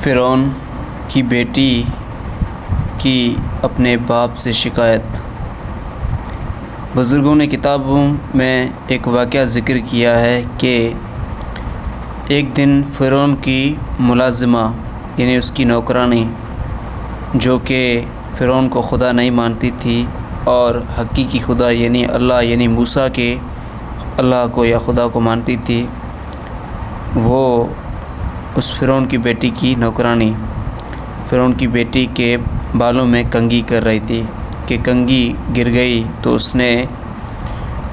فرعون کی بیٹی کی اپنے باپ سے شکایت۔ بزرگوں نے کتابوں میں ایک واقعہ ذکر کیا ہے کہ ایک دن فرعون کی ملازمہ یعنی اس کی نوکرانی جو کہ فرعون کو خدا نہیں مانتی تھی اور حقیقی خدا یعنی اللہ یعنی موسیٰ کے اللہ کو یا خدا کو مانتی تھی، وہ اس فرعون کی بیٹی کی نوکرانی فرعون کی بیٹی کے بالوں میں کنگھی کر رہی تھی کہ کنگھی گر گئی تو اس نے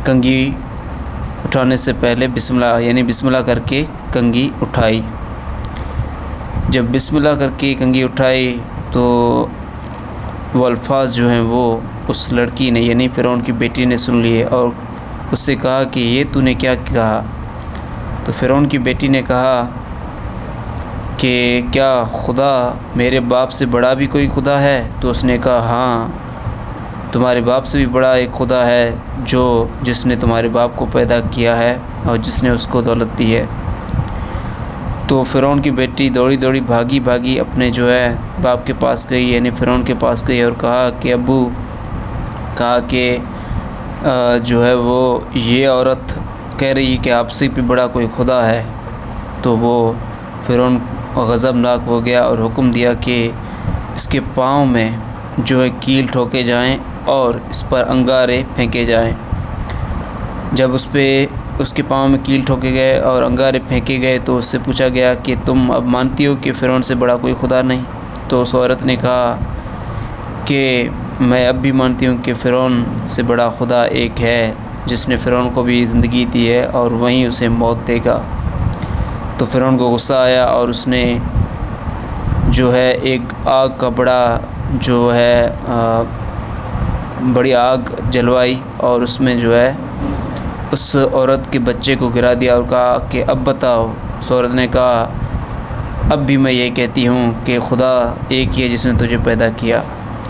کنگھی اٹھانے سے پہلے بسم اللہ کر کے کنگھی اٹھائی۔ جب بسم اللہ کر کے کنگھی اٹھائی تو وہ الفاظ جو ہیں وہ اس لڑکی نے یعنی فرعون کی بیٹی نے سن لیے اور اس سے کہا کہ یہ تو نے کیا کہا؟ تو فرعون کی بیٹی نے کہا کہ کیا خدا میرے باپ سے بڑا بھی کوئی خدا ہے؟ تو اس نے کہا ہاں، تمہارے باپ سے بھی بڑا ایک خدا ہے جس نے تمہارے باپ کو پیدا کیا ہے اور جس نے اس کو دولت دی ہے۔ تو فرعون کی بیٹی دوڑی بھاگی اپنے جو ہے باپ کے پاس گئی یعنی فرعون کے پاس گئی اور کہا کہ ابو، کہا کہ جو ہے وہ یہ عورت کہہ رہی ہے کہ آپ سے بھی بڑا کوئی خدا ہے۔ تو وہ فرعون غضبناک ہو گیا اور حکم دیا کہ اس کے پاؤں میں جو ہے کیل ٹھوکے جائیں اور اس پر انگارے پھینکے جائیں۔ جب اس کے پاؤں میں کیل ٹھوکے گئے اور انگارے پھینکے گئے تو اس سے پوچھا گیا کہ تم اب مانتی ہو کہ فرعون سے بڑا کوئی خدا نہیں؟ تو اس عورت نے کہا کہ میں اب بھی مانتی ہوں کہ فرعون سے بڑا خدا ایک ہے جس نے فرعون کو بھی زندگی دی ہے اور وہیں اسے موت دے گا۔ تو فرعون کو غصہ آیا اور اس نے جو ہے ایک آگ کا بڑی آگ جلوائی اور اس میں جو ہے اس عورت کے بچے کو گرا دیا اور کہا کہ اب بتاؤ۔ اس عورت نے کہا اب بھی میں یہ کہتی ہوں کہ خدا ایک ہی ہے جس نے تجھے پیدا کیا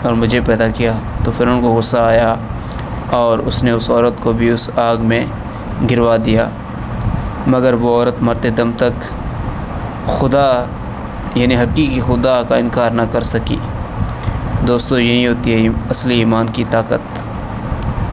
اور مجھے پیدا کیا۔ تو فرعون کو غصہ آیا اور اس نے اس عورت کو بھی اس آگ میں گروا دیا، مگر وہ عورت مرتے دم تک خدا یعنی حقیقی خدا کا انکار نہ کر سکی۔ دوستو، یہی ہوتی ہے اصلی ایمان کی طاقت۔